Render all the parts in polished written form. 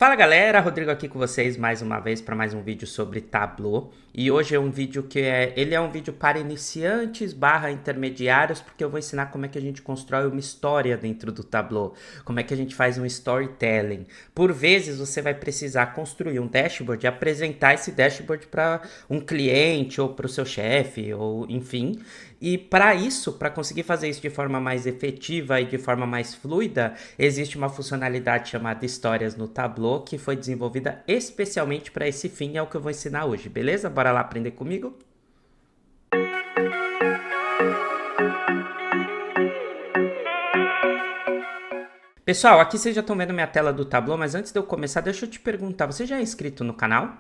Fala galera, Rodrigo aqui com vocês mais uma vez para mais um vídeo sobre Tableau. E hoje é um vídeo ele é um vídeo para iniciantes barra intermediários, porque eu vou ensinar como é que a gente constrói uma história dentro do Tableau, como é que a gente faz um storytelling. Por vezes você vai precisar construir um dashboard e apresentar esse dashboard para um cliente ou para o seu chefe, ou enfim. E para isso, para conseguir fazer isso de forma mais efetiva e de forma mais fluida, existe uma funcionalidade chamada Histórias no Tableau, que foi desenvolvida especialmente para esse fim, é o que eu vou ensinar hoje, beleza? Bora lá aprender comigo? Pessoal, aqui vocês já estão vendo minha tela do Tableau, mas antes de eu começar, deixa eu te perguntar, você já é inscrito no canal?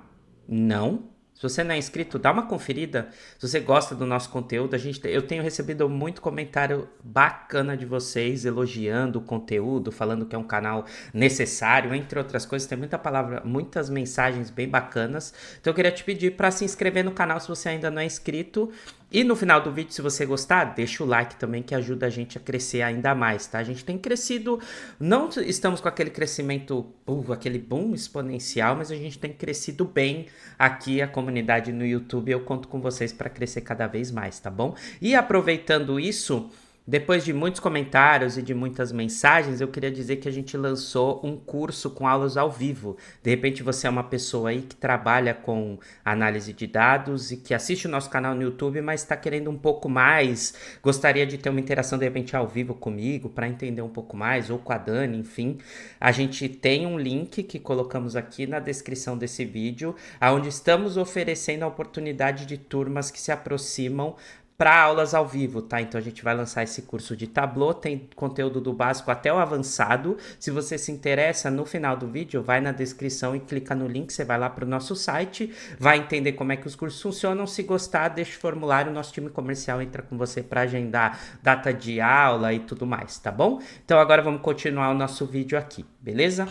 Não? Se você não é inscrito, dá uma conferida. Se você gosta do nosso conteúdo, eu tenho recebido muito comentário bacana de vocês, elogiando o conteúdo, falando que é um canal necessário, entre outras coisas. Tem muita palavra, muitas mensagens bem bacanas. Então eu queria te pedir para se inscrever no canal se você ainda não é inscrito. E no final do vídeo, se você gostar, deixa o like também, que ajuda a gente a crescer ainda mais, tá? A gente tem crescido, não estamos com aquele crescimento, aquele boom exponencial, mas a gente tem crescido bem aqui, a comunidade no YouTube. Eu conto com vocês para crescer cada vez mais, tá bom? E aproveitando isso, depois de muitos comentários e de muitas mensagens, eu queria dizer que a gente lançou um curso com aulas ao vivo. De repente você é uma pessoa aí que trabalha com análise de dados e que assiste o nosso canal no YouTube, mas está querendo um pouco mais, gostaria de ter uma interação de repente ao vivo comigo para entender um pouco mais, ou com a Dani, enfim. A gente tem um link que colocamos aqui na descrição desse vídeo, onde estamos oferecendo a oportunidade de turmas que se aproximam para aulas ao vivo, tá? Então a gente vai lançar esse curso de Tableau, tem conteúdo do básico até o avançado. Se você se interessa, no final do vídeo, vai na descrição e clica no link, você vai lá para o nosso site, vai entender como é que os cursos funcionam. Se gostar, deixa o formulário, nosso time comercial entra com você para agendar data de aula e tudo mais, tá bom? Então agora vamos continuar o nosso vídeo aqui, beleza?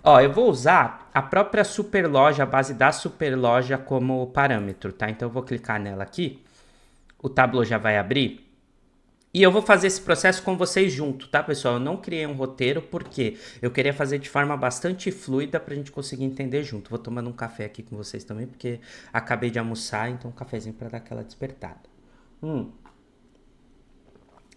Ó, eu vou usar a própria Superloja, a base da Superloja como parâmetro, tá? Então eu vou clicar nela aqui. O Tableau já vai abrir. E eu vou fazer esse processo com vocês junto, tá, pessoal? Eu não criei um roteiro porque eu queria fazer de forma bastante fluida pra gente conseguir entender junto. Vou tomando um café aqui com vocês também, porque acabei de almoçar, então um cafezinho pra dar aquela despertada.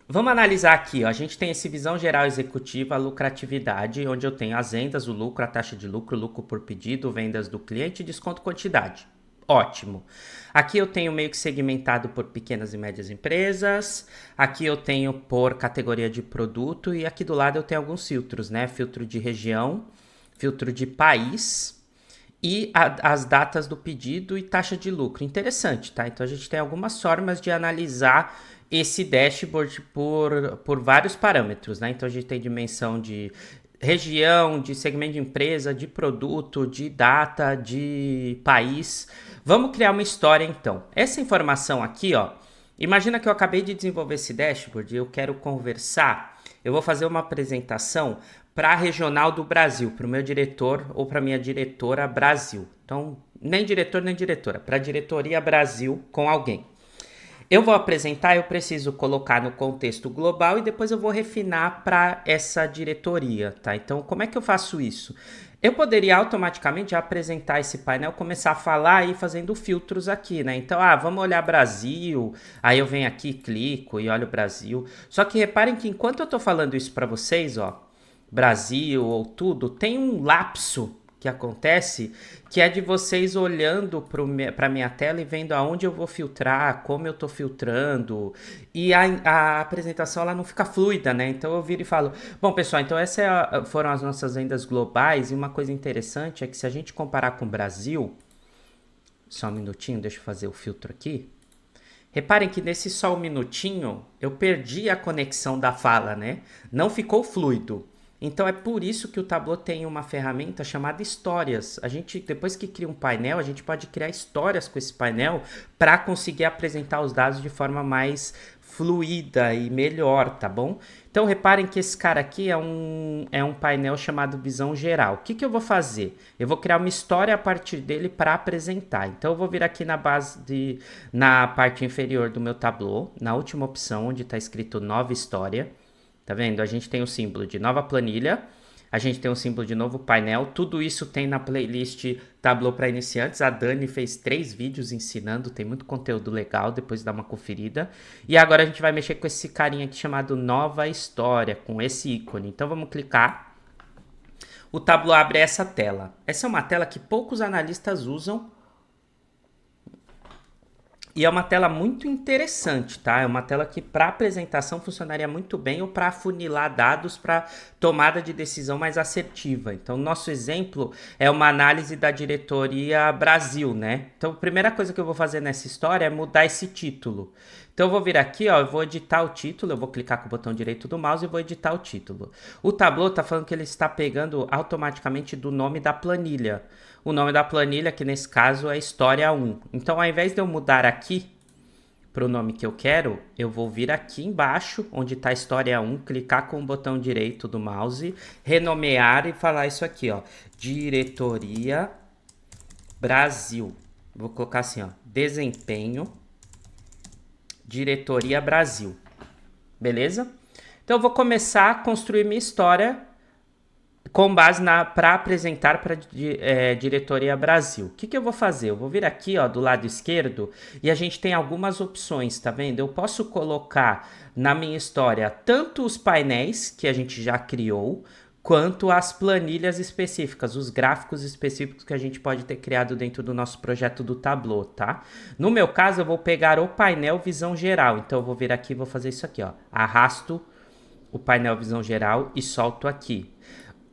Vamos analisar aqui, ó. A gente tem esse visão geral executiva, a lucratividade, onde eu tenho as vendas, o lucro, a taxa de lucro, lucro por pedido, vendas do cliente, desconto quantidade. Ótimo. Aqui eu tenho meio que segmentado por pequenas e médias empresas. Aqui eu tenho por categoria de produto. E aqui do lado eu tenho alguns filtros, né? Filtro de região, filtro de país e as datas do pedido e taxa de lucro. Interessante, tá? Então a gente tem algumas formas de analisar esse dashboard por vários parâmetros, né? Então a gente tem dimensão de região, de segmento de empresa, de produto, de data, de país. Vamos criar uma história então. Essa informação aqui, ó, imagina que eu acabei de desenvolver esse dashboard e eu quero conversar. Eu vou fazer uma apresentação para a regional do Brasil, para o meu diretor ou para a minha diretora Brasil. Então, nem diretor nem diretora, para a diretoria Brasil com alguém. Eu vou apresentar, eu preciso colocar no contexto global e depois eu vou refinar para essa diretoria, tá? Então, como é que eu faço isso? Eu poderia automaticamente apresentar esse painel, começar a falar e fazendo filtros aqui, né? Então, vamos olhar Brasil, aí eu venho aqui, clico e olho Brasil. Só que reparem que enquanto eu tô falando isso para vocês, ó, Brasil ou tudo, tem um lapso que acontece, que é de vocês olhando para minha tela e vendo aonde eu vou filtrar, como eu tô filtrando, e a apresentação ela não fica fluida, né? Então eu viro e falo, bom pessoal, então foram as nossas vendas globais, e uma coisa interessante é que se a gente comparar com o Brasil, só um minutinho, deixa eu fazer o filtro aqui. Reparem que nesse só um minutinho eu perdi a conexão da fala, né? Não ficou fluido. Então é por isso que o Tableau tem uma ferramenta chamada histórias. A gente, depois que cria um painel, a gente pode criar histórias com esse painel para conseguir apresentar os dados de forma mais fluida e melhor, tá bom? Então reparem que esse cara aqui é um painel chamado visão geral. O que eu vou fazer? Eu vou criar uma história a partir dele para apresentar. Então eu vou vir aqui na parte inferior do meu Tableau, na última opção onde está escrito nova história. Tá vendo? A gente tem o símbolo de nova planilha. A gente tem um símbolo de novo painel. Tudo isso tem na playlist Tableau para iniciantes. A Dani fez 3 vídeos ensinando, tem muito conteúdo legal, depois dá uma conferida. E agora a gente vai mexer com esse carinha aqui chamado Nova História, com esse ícone. Então vamos clicar. O Tableau abre essa tela. Essa é uma tela que poucos analistas usam. E é uma tela muito interessante, tá? É uma tela que para apresentação funcionaria muito bem ou para afunilar dados para tomada de decisão mais assertiva. Então, nosso exemplo é uma análise da diretoria Brasil, né? Então, a primeira coisa que eu vou fazer nessa história é mudar esse título. Então, eu vou vir aqui, ó, eu vou editar o título, eu vou clicar com o botão direito do mouse e vou editar o título. O Tableau está falando que ele está pegando automaticamente do nome da planilha. O nome da planilha, que nesse caso é História 1. Então, ao invés de eu mudar aqui para o nome que eu quero, eu vou vir aqui embaixo, onde está História 1, clicar com o botão direito do mouse, renomear e falar isso aqui, ó, Diretoria Brasil. Vou colocar assim, ó, Desempenho, Diretoria Brasil. Beleza? Então, eu vou começar a construir minha história com base para apresentar para a Diretoria Brasil. O que eu vou fazer? Eu vou vir aqui, ó, do lado esquerdo e a gente tem algumas opções, tá vendo? Eu posso colocar na minha história tanto os painéis que a gente já criou, quanto as planilhas específicas, os gráficos específicos que a gente pode ter criado dentro do nosso projeto do Tableau, tá? No meu caso, eu vou pegar o painel Visão Geral. Então, eu vou vir aqui e vou fazer isso aqui, ó. Arrasto o painel Visão Geral e solto aqui.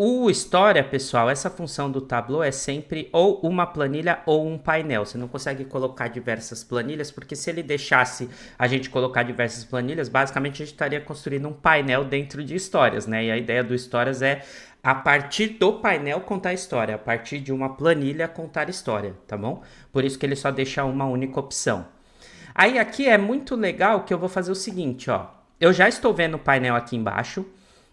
O História, pessoal, essa função do Tableau é sempre ou uma planilha ou um painel. Você não consegue colocar diversas planilhas, porque se ele deixasse a gente colocar diversas planilhas, basicamente a gente estaria construindo um painel dentro de histórias, né? E a ideia do Histórias é, a partir do painel, contar história. A partir de uma planilha, contar história, tá bom? Por isso que ele só deixa uma única opção. Aí aqui é muito legal que eu vou fazer o seguinte, ó. Eu já estou vendo o painel aqui embaixo.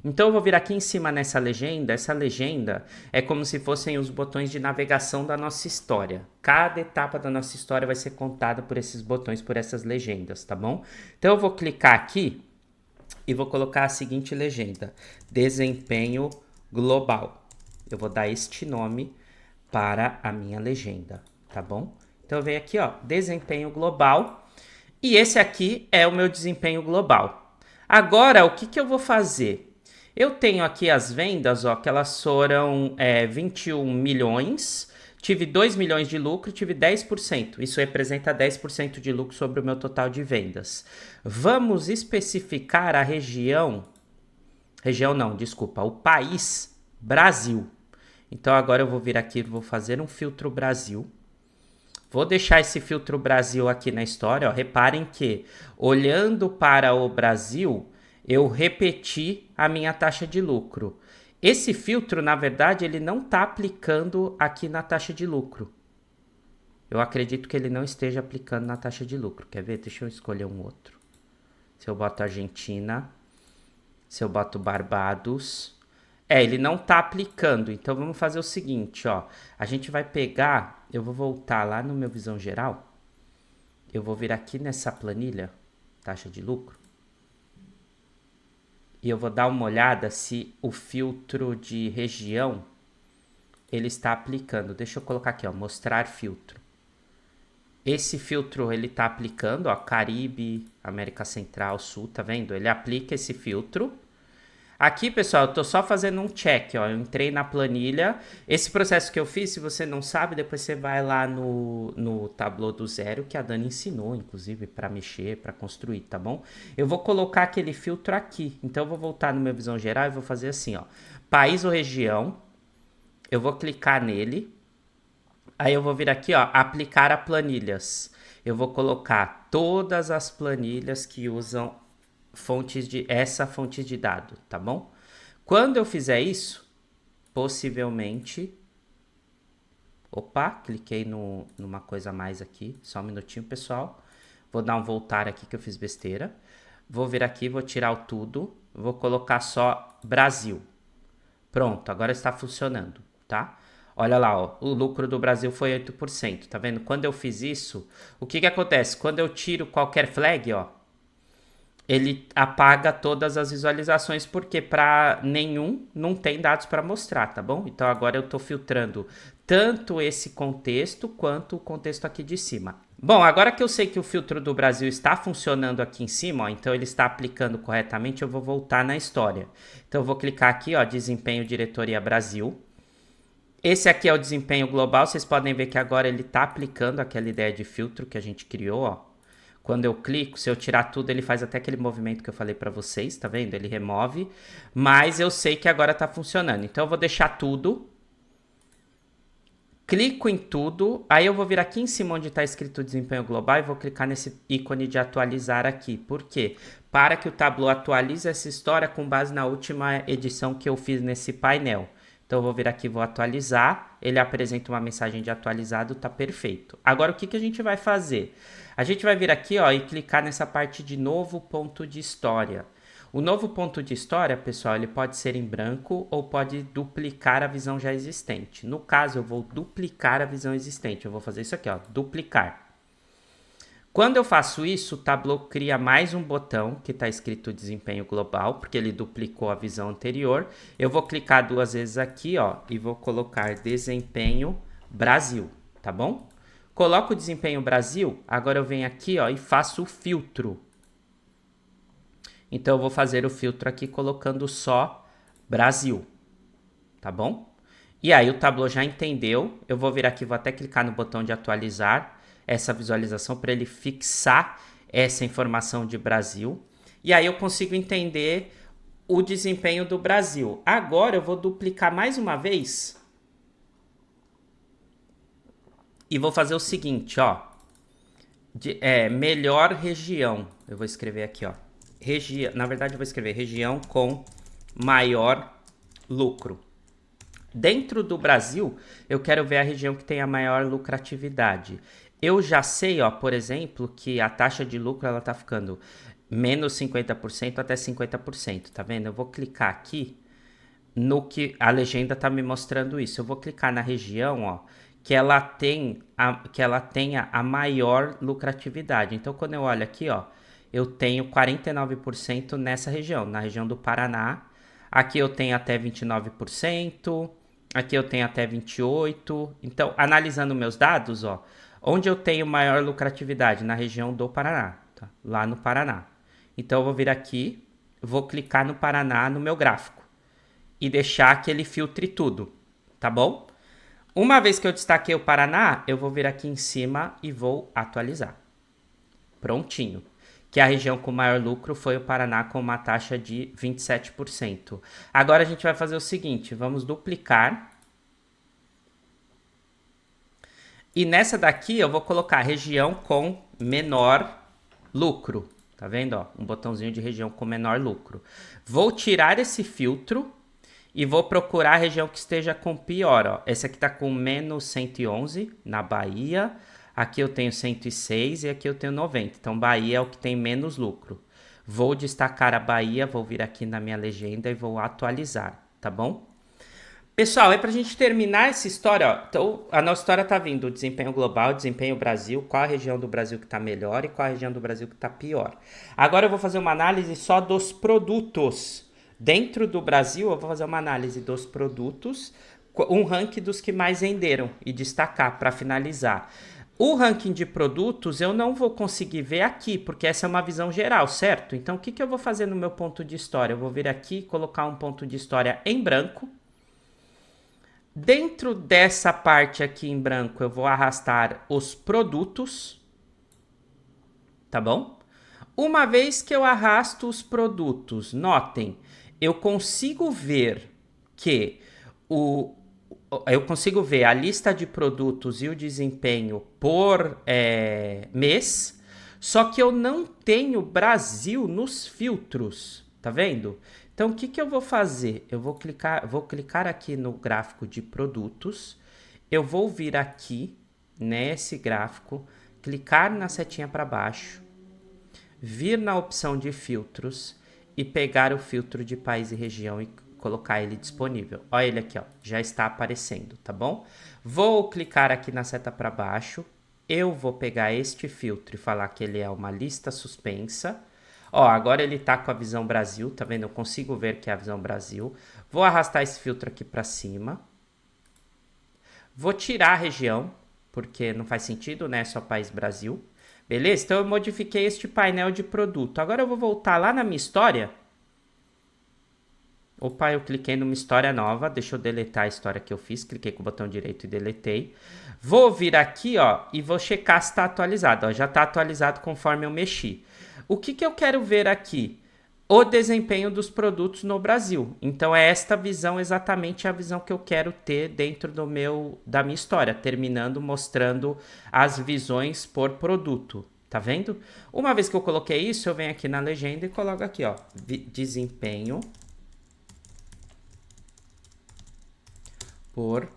Então eu vou vir aqui em cima nessa legenda. Essa legenda é como se fossem os botões de navegação da nossa história. Cada etapa da nossa história vai ser contada por esses botões, por essas legendas, tá bom? Então eu vou clicar aqui e vou colocar a seguinte legenda: Desempenho Global. Eu vou dar este nome para a minha legenda, tá bom? Então eu venho aqui, ó, Desempenho Global. E esse aqui é o meu desempenho global. Agora, o que eu vou fazer? Eu tenho aqui as vendas, ó, que elas foram 21 milhões, tive 2 milhões de lucro, tive 10%. Isso representa 10% de lucro sobre o meu total de vendas. Vamos especificar a o país Brasil. Então agora eu vou vir aqui, vou fazer um filtro Brasil. Vou deixar esse filtro Brasil aqui na história, ó. Reparem que, olhando para o Brasil, eu repeti a minha taxa de lucro. Esse filtro, na verdade, ele não está aplicando aqui na taxa de lucro. Eu acredito que ele não esteja aplicando na taxa de lucro. Quer ver? Deixa eu escolher um outro. Se eu boto Argentina, se eu boto Barbados... ele não está aplicando. Então, vamos fazer o seguinte, ó. A gente vai pegar... Eu vou voltar lá no meu Visão Geral. Eu vou vir aqui nessa planilha, taxa de lucro. E eu vou dar uma olhada se o filtro de região ele está aplicando. Deixa eu colocar aqui, ó, mostrar filtro. Esse filtro ele está aplicando, ó, Caribe, América Central, Sul, tá vendo? Ele aplica esse filtro. Aqui, pessoal, eu tô só fazendo um check, ó. Eu entrei na planilha. Esse processo que eu fiz, se você não sabe, depois você vai lá no Tableau do zero, que a Dani ensinou, inclusive, para mexer, para construir, tá bom? Eu vou colocar aquele filtro aqui. Então, eu vou voltar no meu Visão Geral e vou fazer assim, ó. País ou região. Eu vou clicar nele. Aí, eu vou vir aqui, ó, aplicar a planilhas. Eu vou colocar todas as planilhas que usam essa fonte de dado, tá bom? Quando eu fizer isso, possivelmente... Opa, cliquei numa coisa a mais aqui. Só um minutinho, pessoal. Vou dar um voltar aqui que eu fiz besteira. Vou vir aqui, vou tirar o tudo. Vou colocar só Brasil. Pronto, agora está funcionando, tá? Olha lá, ó, o lucro do Brasil foi 8%, tá vendo? Quando eu fiz isso, o que acontece? Quando eu tiro qualquer flag, ó, ele apaga todas as visualizações, porque para nenhum não tem dados para mostrar, tá bom? Então agora eu estou filtrando tanto esse contexto quanto o contexto aqui de cima. Bom, agora que eu sei que o filtro do Brasil está funcionando aqui em cima, ó, então ele está aplicando corretamente, eu vou voltar na história. Então eu vou clicar aqui, ó, desempenho diretoria Brasil. Esse aqui é o desempenho global, vocês podem ver que agora ele está aplicando aquela ideia de filtro que a gente criou, ó. Quando eu clico, se eu tirar tudo, ele faz até aquele movimento que eu falei para vocês, tá vendo? Ele remove, mas eu sei que agora tá funcionando. Então eu vou deixar tudo, clico em tudo, aí eu vou vir aqui em cima onde está escrito desempenho global e vou clicar nesse ícone de atualizar aqui. Por quê? Para que o Tableau atualize essa história com base na última edição que eu fiz nesse painel. Então eu vou vir aqui, vou atualizar, ele apresenta uma mensagem de atualizado, tá perfeito. Agora o que a gente vai fazer? A gente vai vir aqui, ó, e clicar nessa parte de novo ponto de história. O novo ponto de história, pessoal, ele pode ser em branco ou pode duplicar a visão já existente. No caso, eu vou duplicar a visão existente. Eu vou fazer isso aqui, ó, duplicar. Quando eu faço isso, o Tableau cria mais um botão que está escrito desempenho global, porque ele duplicou a visão anterior. Eu vou clicar 2 vezes aqui, ó, e vou colocar desempenho Brasil, tá bom? Coloco o desempenho Brasil, agora eu venho aqui, ó, e faço o filtro. Então eu vou fazer o filtro aqui colocando só Brasil, tá bom? E aí o Tableau já entendeu, eu vou vir aqui, vou até clicar no botão de atualizar essa visualização para ele fixar essa informação de Brasil. E aí eu consigo entender o desempenho do Brasil. Agora eu vou duplicar mais uma vez e vou fazer o seguinte, ó. Melhor região. Eu vou escrever aqui, ó. Na verdade eu vou escrever região com maior lucro. Dentro do Brasil, eu quero ver a região que tem a maior lucratividade. Eu já sei, ó, por exemplo, que a taxa de lucro ela tá ficando menos 50% até 50%, tá vendo? Eu vou clicar aqui no que a legenda tá me mostrando isso. Eu vou clicar na região, ó, que ela tenha a maior lucratividade. Então, quando eu olho aqui, ó, eu tenho 49% nessa região, na região do Paraná. Aqui eu tenho até 29%, aqui eu tenho até 28%. Então, analisando meus dados, ó, onde eu tenho maior lucratividade? Na região do Paraná, tá? Lá no Paraná. Então eu vou vir aqui, vou clicar no Paraná no meu gráfico e deixar que ele filtre tudo, tá bom? Uma vez que eu destaquei o Paraná, eu vou vir aqui em cima e vou atualizar. Prontinho. Que a região com maior lucro foi o Paraná com uma taxa de 27%. Agora a gente vai fazer o seguinte, vamos duplicar. E nessa daqui eu vou colocar região com menor lucro. Tá vendo? Ó, um botãozinho de região com menor lucro. Vou tirar esse filtro e vou procurar a região que esteja com pior. Ó. Esse aqui está com menos 111 na Bahia. Aqui eu tenho 106 e aqui eu tenho 90. Então Bahia é o que tem menos lucro. Vou destacar a Bahia, vou vir aqui na minha legenda e vou atualizar, tá bom? Pessoal, para a gente terminar essa história, ó, então a nossa história tá vindo desempenho global, desempenho Brasil, qual a região do Brasil que está melhor e qual a região do Brasil que está pior. Agora eu vou fazer uma análise só dos produtos. Dentro do Brasil, eu vou fazer uma análise dos produtos, um ranking dos que mais venderam e destacar para finalizar. O ranking de produtos eu não vou conseguir ver aqui, porque essa é uma visão geral, certo? Então o que eu vou fazer no meu ponto de história? Eu vou vir aqui e colocar um ponto de história em branco. Dentro dessa parte aqui em branco, eu vou arrastar os produtos, tá bom? Uma vez que eu arrasto os produtos, notem, eu consigo ver que eu consigo ver a lista de produtos e o desempenho por mês, só que eu não tenho Brasil nos filtros, tá vendo? Então, o que eu vou fazer? Eu vou clicar aqui no gráfico de produtos, eu vou vir aqui nesse gráfico, clicar na setinha para baixo, vir na opção de filtros e pegar o filtro de país e região e colocar ele disponível. Olha ele aqui, ó, já está aparecendo, tá bom? Vou clicar aqui na seta para baixo, eu vou pegar este filtro e falar que ele é uma lista suspensa. Ó, agora ele tá com a visão Brasil, tá vendo? Eu consigo ver que é a visão Brasil. Vou arrastar esse filtro aqui para cima. Vou tirar a região, porque não faz sentido, né? Só país Brasil. Beleza? Então eu modifiquei este painel de produto. Agora eu vou voltar lá na minha história. Opa, eu cliquei numa história nova. Deixa eu deletar a história que eu fiz. Cliquei com o botão direito e deletei. Vou vir aqui, ó, e vou checar se está atualizado. Ó, já está atualizado conforme eu mexi. O que eu quero ver aqui? O desempenho dos produtos no Brasil. Então é esta visão exatamente a visão que eu quero ter dentro da minha história, terminando mostrando as visões por produto. Tá vendo? Uma vez que eu coloquei isso, eu venho aqui na legenda e coloco aqui, ó, desempenho por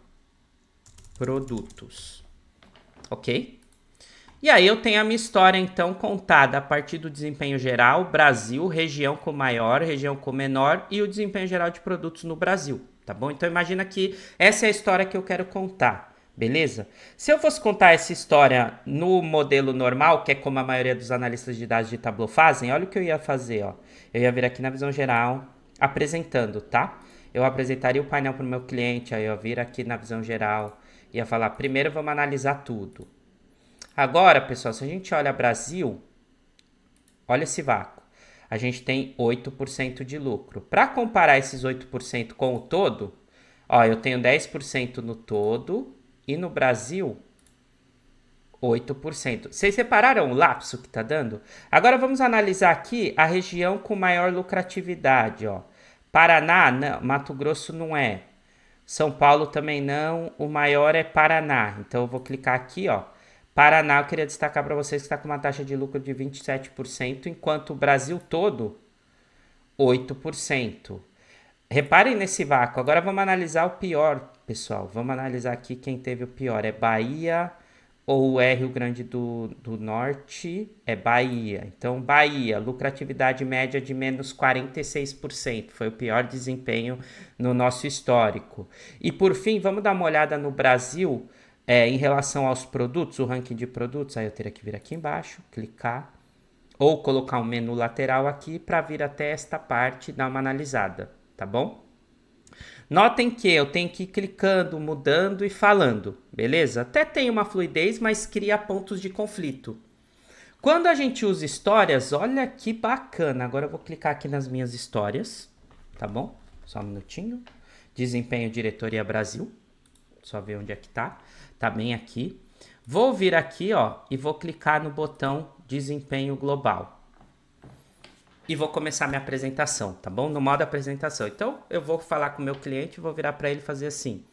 produtos. Ok? E aí eu tenho a minha história, então, contada a partir do desempenho geral, Brasil, região com maior, região com menor e o desempenho geral de produtos no Brasil, tá bom? Então imagina que essa é a história que eu quero contar, beleza? Se eu fosse contar essa história no modelo normal, que é como a maioria dos analistas de dados de Tableau fazem, olha o que eu ia fazer, ó. Eu ia vir aqui na visão geral, apresentando, tá? Eu apresentaria o painel para o meu cliente, aí eu ia vir aqui na visão geral, ia falar, primeiro vamos analisar tudo. Agora, pessoal, se a gente olha Brasil, olha esse vácuo. A gente tem 8% de lucro. Para comparar esses 8% com o todo, ó, eu tenho 10% no todo e no Brasil, 8%. Vocês separaram o lapso que está dando? Agora vamos analisar aqui a região com maior lucratividade. Ó. Paraná, não, Mato Grosso não é. São Paulo também não. O maior é Paraná. Então eu vou clicar aqui, ó. Paraná, eu queria destacar para vocês que está com uma taxa de lucro de 27%, enquanto o Brasil todo, 8%. Reparem nesse vácuo. Agora vamos analisar o pior, pessoal. Vamos analisar aqui quem teve o pior. É Bahia ou é Rio Grande do Norte? É Bahia. Então, Bahia, lucratividade média de menos 46%. Foi o pior desempenho no nosso histórico. E por fim, vamos dar uma olhada no Brasil. Em relação aos produtos, o ranking de produtos, aí eu teria que vir aqui embaixo, clicar, ou colocar um menu lateral aqui para vir até esta parte e dar uma analisada, tá bom? Notem que eu tenho que ir clicando, mudando e falando, beleza? Até tem uma fluidez, mas cria pontos de conflito. Quando a gente usa histórias, olha que bacana. Agora eu vou clicar aqui nas minhas histórias, tá bom? Só um minutinho. Desempenho Diretoria Brasil. Só ver onde é que tá. Tá bem aqui. Vou vir aqui, ó, e vou clicar no botão Desempenho Global. E vou começar minha apresentação, tá bom? No modo apresentação. Então, eu vou falar com o meu cliente e vou virar para ele fazer assim.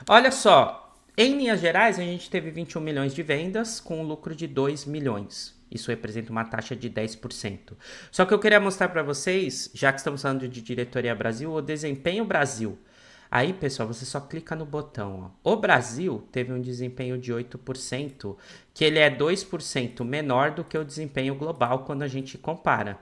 Olha só, em linhas gerais, a gente teve 21 milhões de vendas com um lucro de 2 milhões. Isso representa uma taxa de 10%. Só que eu queria mostrar para vocês, já que estamos falando de Diretoria Brasil, o Desempenho Brasil. Aí, pessoal, você só clica no botão. Ó. O Brasil teve um desempenho de 8%, que ele é 2% menor do que o desempenho global quando a gente compara.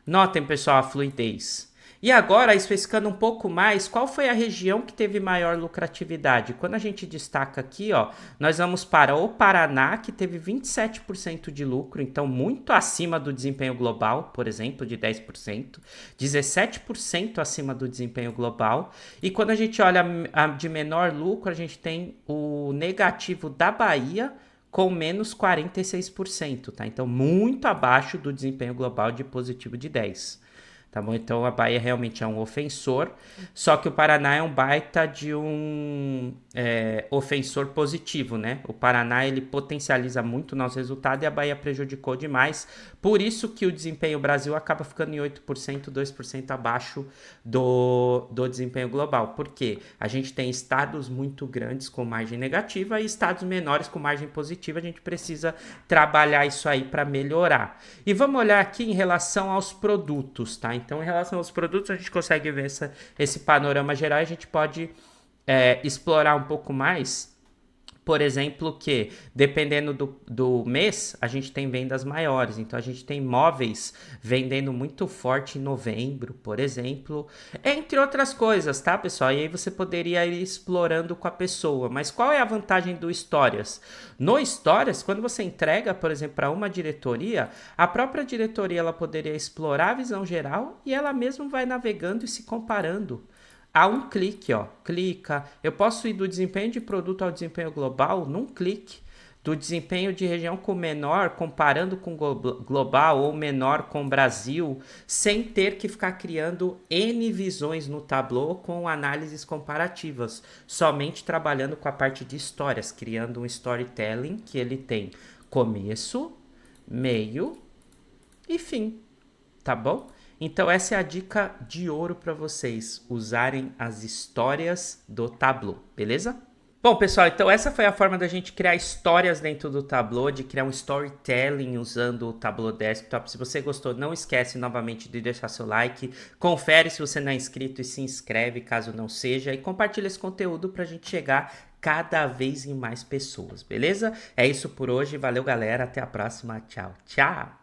Notem, pessoal, a fluidez. E agora, especificando um pouco mais, qual foi a região que teve maior lucratividade? Quando a gente destaca aqui, ó, nós vamos para o Paraná, que teve 27% de lucro, então muito acima do desempenho global, por exemplo, de 10%, 17% acima do desempenho global. E quando a gente olha de menor lucro, a gente tem o negativo da Bahia, com menos 46%, tá? Então, muito abaixo do desempenho global de positivo de 10%. Tá bom? Então a Bahia realmente é um ofensor, só que o Paraná é um baita de um ofensor positivo, né? O Paraná ele potencializa muito o nosso resultado e a Bahia prejudicou demais, por isso que o desempenho Brasil acaba ficando em 8%, 2% abaixo do desempenho global, porque a gente tem estados muito grandes com margem negativa e estados menores com margem positiva, a gente precisa trabalhar isso aí para melhorar. E vamos olhar aqui em relação aos produtos, tá? Então, em relação aos produtos, a gente consegue ver esse panorama geral e a gente pode explorar um pouco mais Por exemplo, que dependendo do mês, a gente tem vendas maiores. Então, a gente tem móveis vendendo muito forte em novembro, por exemplo. Entre outras coisas, tá, pessoal? E aí você poderia ir explorando com a pessoa. Mas qual é a vantagem do Stories? No Stories, quando você entrega, por exemplo, para uma diretoria, a própria diretoria ela poderia explorar a visão geral e ela mesma vai navegando e se comparando. Há um clique, ó. Clica. Eu posso ir do desempenho de produto ao desempenho global num clique. Do desempenho de região com menor, comparando com global ou menor com Brasil, sem ter que ficar criando N visões no Tableau com análises comparativas, somente trabalhando com a parte de histórias, criando um storytelling que ele tem começo, meio e fim, tá bom? Então essa é a dica de ouro para vocês usarem as histórias do Tableau, beleza? Bom, pessoal, então essa foi a forma da gente criar histórias dentro do Tableau, de criar um storytelling usando o Tableau Desktop. Se você gostou, não esquece novamente de deixar seu like, confere se você não é inscrito e se inscreve caso não seja, e compartilha esse conteúdo para a gente chegar cada vez em mais pessoas, beleza? É isso por hoje, valeu galera, até a próxima, tchau, tchau!